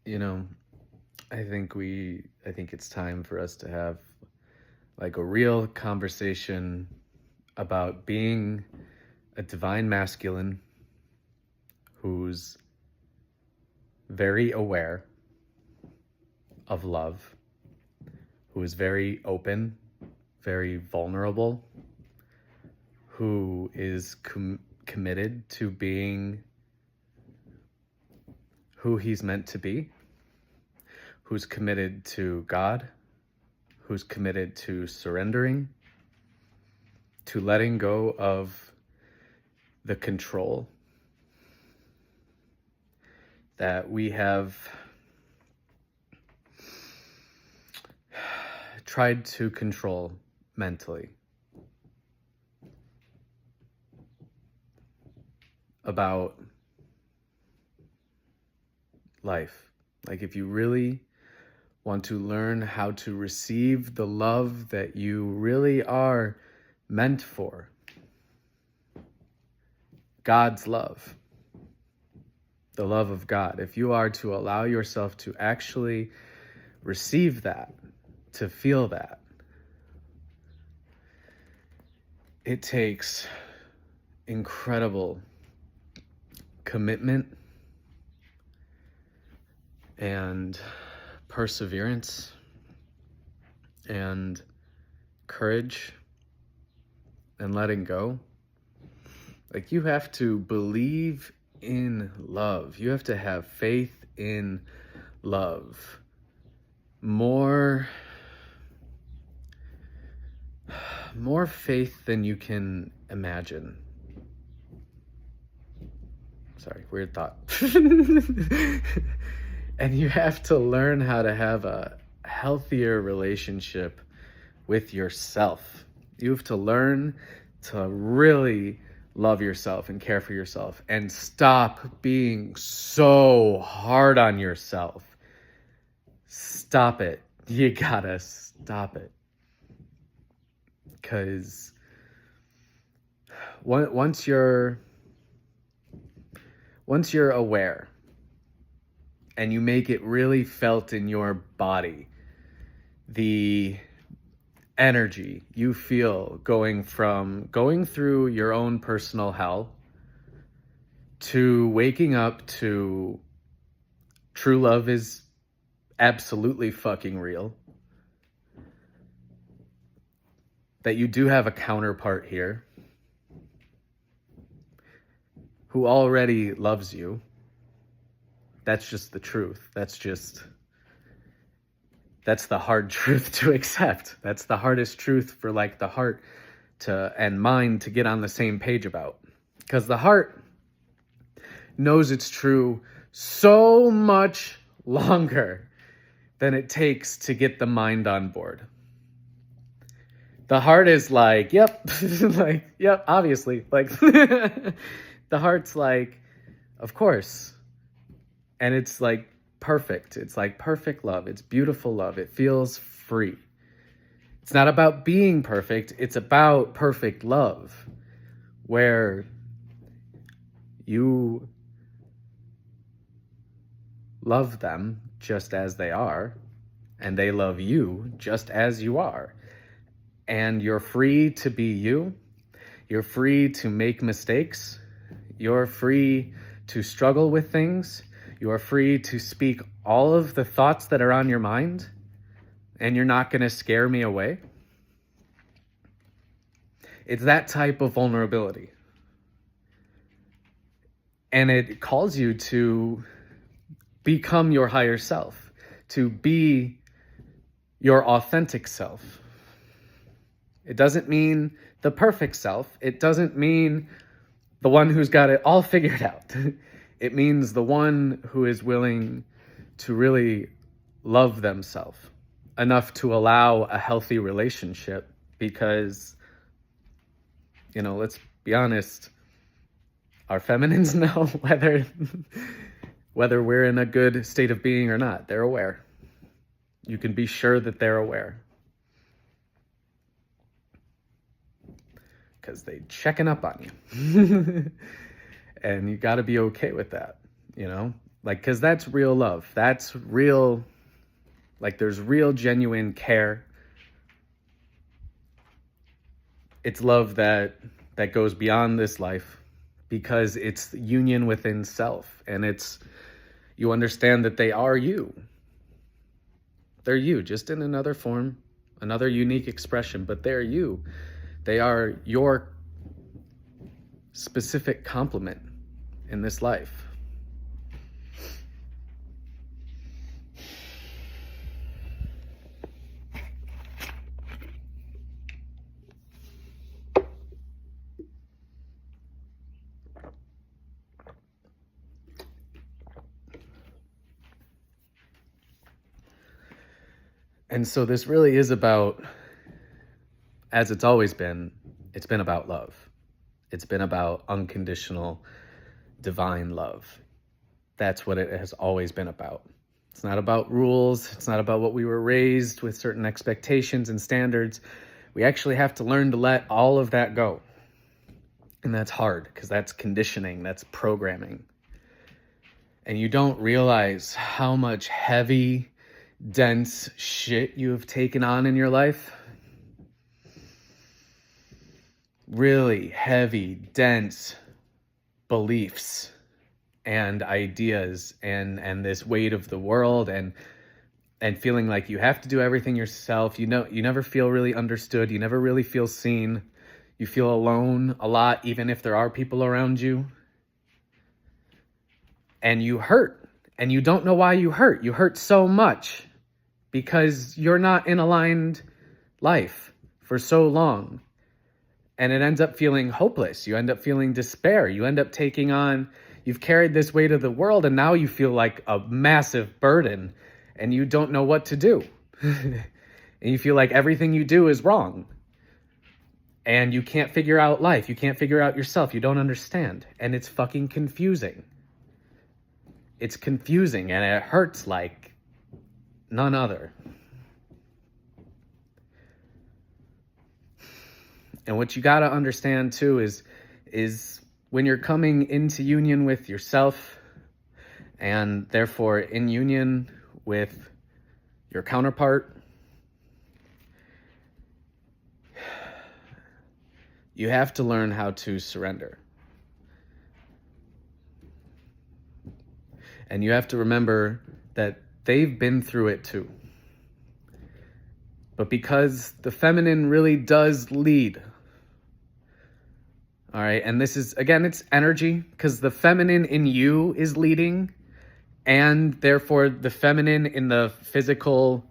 You know, I think it's time for us to have like a real conversation about being a divine masculine who's very aware of love, who is very open, very vulnerable, who is committed to being who he's meant to be, who's committed to God, who's committed to surrendering, to letting go of the control that we have tried to control mentally about life. Like, if you really want to learn how to receive the love that you really are meant for, God's love, the love of God, if you are to allow yourself to actually receive that, to feel that, it takes incredible commitment and perseverance and courage and letting go. Like, you have to believe in love. You have to have faith in love. More faith than you can imagine. Sorry, weird thought. And you have to learn how to have a healthier relationship with yourself. You have to learn to really love yourself and care for yourself and stop being so hard on yourself. Stop it. You gotta stop it. Because once you're aware and you make it really felt in your body, the energy you feel going through your own personal hell to waking up to true love is absolutely fucking real, that you do have a counterpart here who already loves you. That's just the truth. That's the hard truth to accept. That's the hardest truth for like the heart and mind to get on the same page about. Because the heart knows it's true so much longer than it takes to get the mind on board. The heart is like, yep, like, yep, obviously. Like, the heart's like, of course. And it's like perfect. It's like perfect love. It's beautiful love. It feels free. It's not about being perfect. It's about perfect love, where you love them just as they are, and they love you just as you are. And you're free to be you. You're free to make mistakes. You're free to struggle with things. You are free to speak all of the thoughts that are on your mind, and you're not going to scare me away. It's that type of vulnerability. And it calls you to become your higher self, to be your authentic self. It doesn't mean the perfect self. It doesn't mean the one who's got it all figured out. It means the one who is willing to really love themselves enough to allow a healthy relationship. Because, let's be honest, our feminines know whether we're in a good state of being or not. They're aware. You can be sure that they're aware. Because they checking up on you. And you got to be okay with that, Like, because that's real love. That's real, like, there's real, genuine care. It's love that goes beyond this life, because it's union within self. And it's, you understand that they are you. They're you, just in another form, another unique expression, but they're you. They are your specific complement in this life. And so this really is about, as it's always been, it's been about love. It's been about unconditional, divine love. That's what it has always been about. It's not about rules. It's not about what we were raised with, certain expectations and standards. We actually have to learn to let all of that go. And that's hard, because that's conditioning, that's programming. And you don't realize how much heavy, dense shit you have taken on in your life. Really heavy, dense beliefs and ideas and this weight of the world and feeling like you have to do everything yourself. You know, you never feel really understood. You never really feel seen. You feel alone a lot, even if there are people around you. And you hurt, and you don't know why you hurt. You hurt so much because you're not in aligned life for so long. And it ends up feeling hopeless. You end up feeling despair. You end up taking on, you've carried this weight of the world, and now you feel like a massive burden, and you don't know what to do. And you feel like everything you do is wrong. And you can't figure out life. You can't figure out yourself. You don't understand. And it's fucking confusing. It's confusing, and it hurts like none other. And what you got to understand too is when you're coming into union with yourself, and therefore in union with your counterpart, you have to learn how to surrender. And you have to remember that they've been through it too. But because the feminine really does lead, all right, and this is, again, it's energy, because the feminine in you is leading, and therefore the feminine in the physical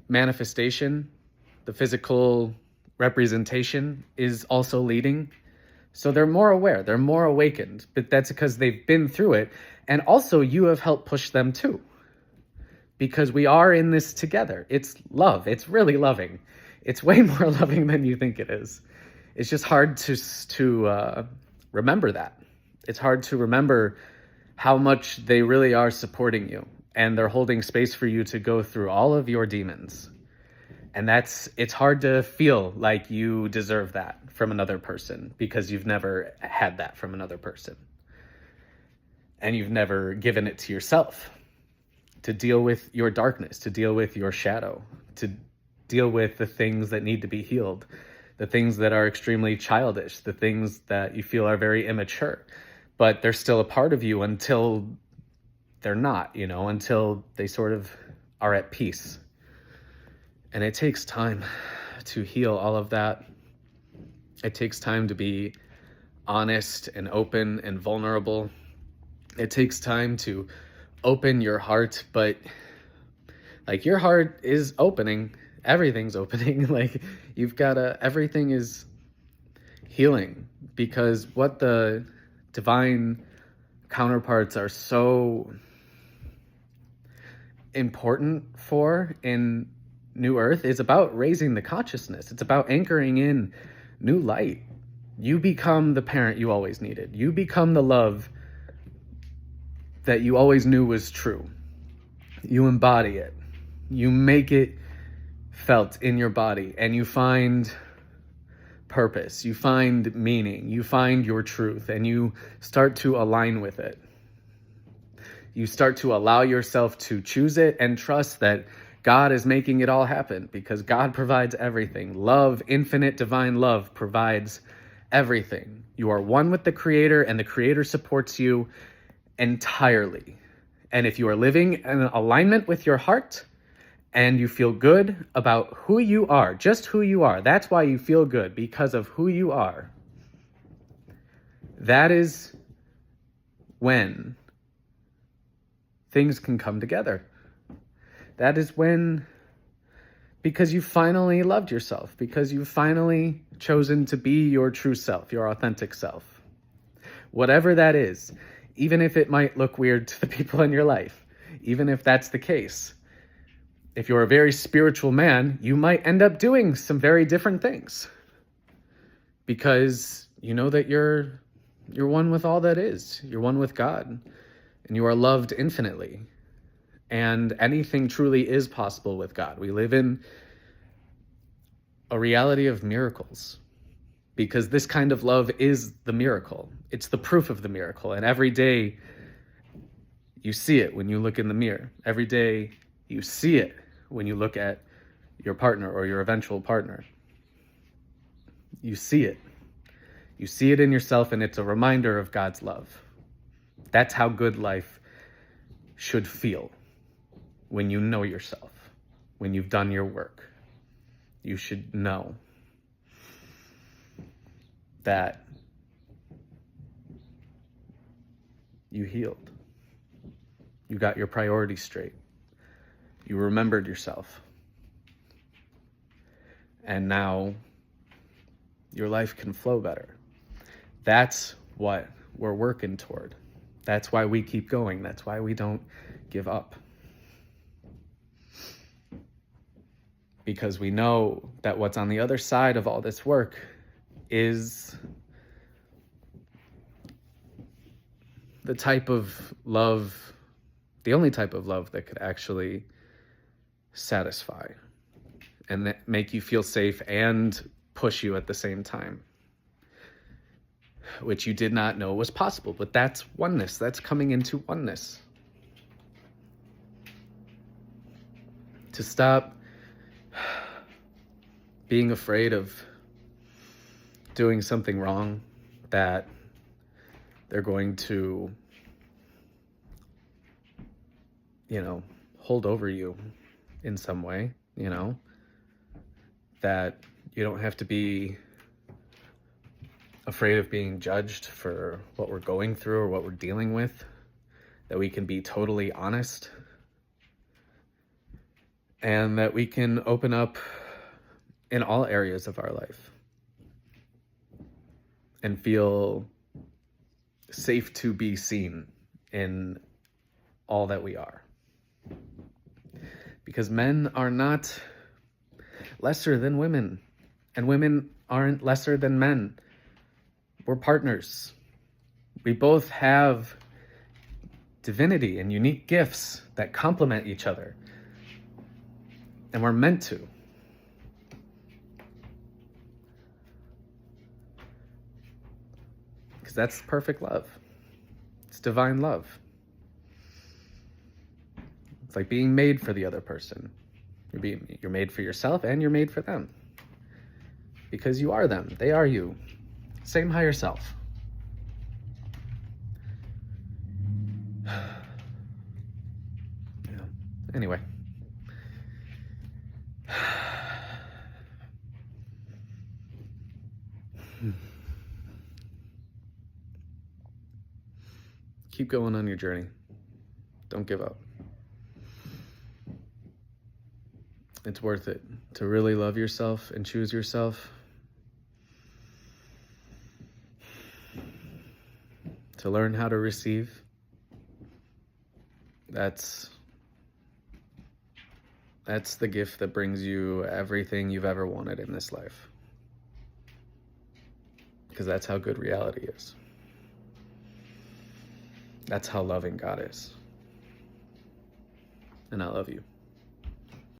manifestation, the physical representation is also leading. So they're more aware, they're more awakened, but that's because they've been through it. And also you have helped push them too, because we are in this together. It's love. It's really loving. It's way more loving than you think it is. It's just hard to remember that. It's hard to remember how much they really are supporting you, and they're holding space for you to go through all of your demons. And it's hard to feel like you deserve that from another person, because you've never had that from another person. And you've never given it to yourself to deal with your darkness, to deal with your shadow, to deal with the things that need to be healed, the things that are extremely childish, the things that you feel are very immature, but they're still a part of you until they're not, until they sort of are at peace. And it takes time to heal all of that. It takes time to be honest and open and vulnerable. It takes time to open your heart, but like your heart is opening. Everything's opening. Like everything is healing, because what the divine counterparts are so important for in New Earth is about raising the consciousness. It's about anchoring in new light. You become the parent you always needed. You become the love that you always knew was true. You embody it. You make it felt in your body, and you find purpose. You find meaning. You find your truth, and you start to align with it. You start to allow yourself to choose it and trust that God is making it all happen, because God provides everything. Love, infinite divine love, provides everything. You are one with the Creator, and the Creator supports you entirely. And if you are living in alignment with your heart and you feel good about who you are, just who you are, that's why you feel good, because of who you are. That is when things can come together. That is when, because you finally loved yourself, because you've finally chosen to be your true self, your authentic self. Whatever that is, even if it might look weird to the people in your life, even if that's the case. If you're a very spiritual man, you might end up doing some very different things, because you know that you're one with all that is. You're one with God, and you are loved infinitely. And anything truly is possible with God. We live in a reality of miracles, because this kind of love is the miracle. It's the proof of the miracle. And every day you see it when you look in the mirror. Every day you see it when you look at your partner or your eventual partner. You see it. You see it in yourself, and it's a reminder of God's love. That's how good life should feel. When you know yourself, when you've done your work, you should know that you healed. You got your priorities straight. You remembered yourself. And now your life can flow better. That's what we're working toward. That's why we keep going. That's why we don't give up. Because we know that what's on the other side of all this work is the type of love, the only type of love that could actually satisfy and make you feel safe and push you at the same time, which you did not know was possible. But that's oneness. That's coming into oneness. To stop being afraid of doing something wrong that they're going to, hold over you in some way, that you don't have to be afraid of being judged for what we're going through or what we're dealing with, that we can be totally honest, and that we can open up in all areas of our life and feel safe to be seen in all that we are. Because men are not lesser than women, and women aren't lesser than men. We're partners. We both have divinity and unique gifts that complement each other, and we're meant to. Because that's perfect love. It's divine love. It's like being made for the other person. You're made for yourself, and you're made for them. Because you are them. They are you. Same higher self. Yeah. Anyway. Keep going on your journey. Don't give up. It's worth it to really love yourself and choose yourself. To learn how to receive. That's the gift that brings you everything you've ever wanted in this life. Because that's how good reality is. That's how loving God is. And I love you.